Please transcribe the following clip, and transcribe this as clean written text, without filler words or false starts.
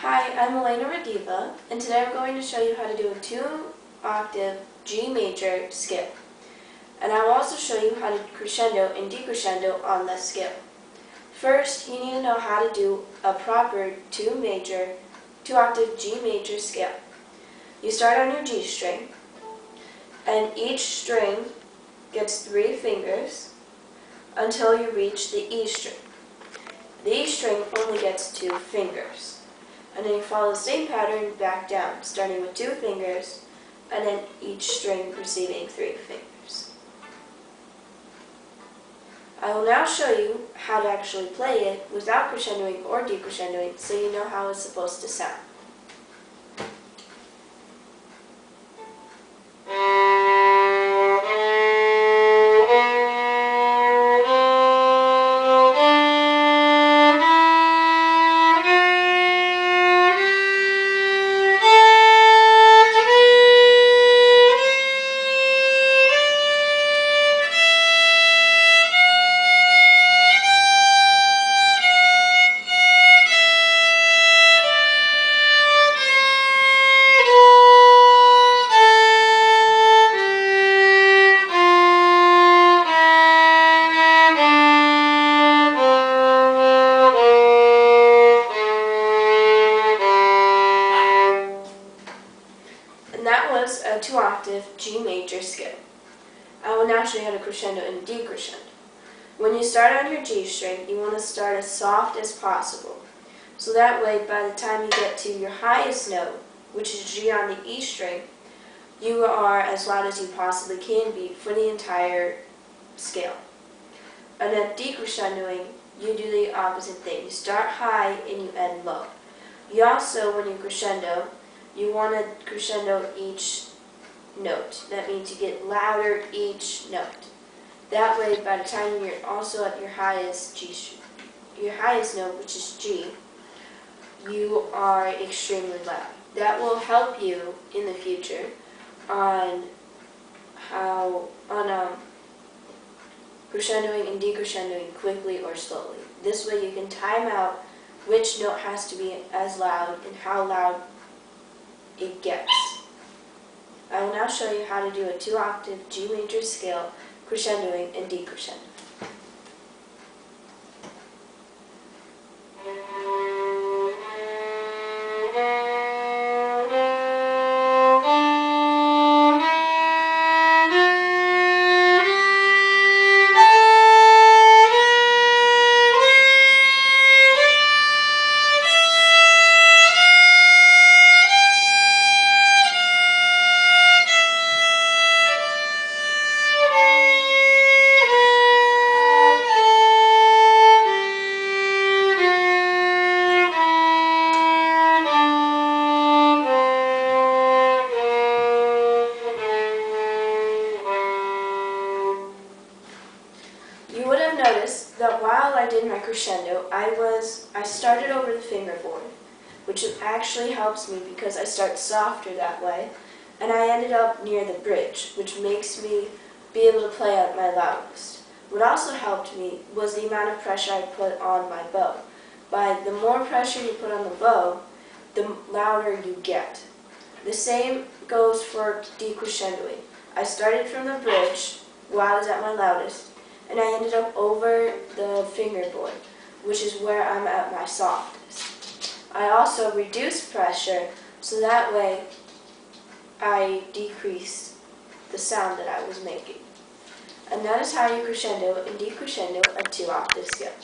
Hi, I'm Elena Radiva, and today I'm going to show you how to do a 2-octave G major scale. And I will also show you how to crescendo and decrescendo on this scale. First, you need to know how to do a proper 2-octave G major scale. You start on your G string, and each string gets 3 fingers until you reach the E string. The E string only gets 2 fingers. And then you follow the same pattern back down, starting with 2 fingers, and then each string receiving 3 fingers. I will now show you how to actually play it without crescendoing or decrescendoing, so you know how it's supposed to sound. And that was a 2-octave G major scale. I will now show you how to crescendo and decrescendo. When you start on your G string, you want to start as soft as possible. So that way, by the time you get to your highest note, which is G on the E string, you are as loud as you possibly can be for the entire scale. And then decrescendoing, you do the opposite thing. You start high and you end low. You also, when you crescendo, you want to crescendo each note. That means you get louder each note. That way, by the time you're also at your highest note, which is G, you are extremely loud. That will help you in the future on crescendoing and decrescendoing quickly or slowly. This way, you can time out which note has to be as loud and how loud it gets. I will now show you how to do a 2-octave G major scale, crescendoing and decrescendo. You would have noticed that while I did my crescendo, I started over the fingerboard, which actually helps me because I start softer that way, and I ended up near the bridge, which makes me be able to play at my loudest. What also helped me was the amount of pressure I put on my bow. The more pressure you put on the bow, the louder you get. The same goes for decrescendoing. I started from the bridge while I was at my loudest, and I ended up over the fingerboard, which is where I'm at my softest. I also reduced pressure, so that way I decreased the sound that I was making. And that is how you crescendo and decrescendo a 2-octave scale.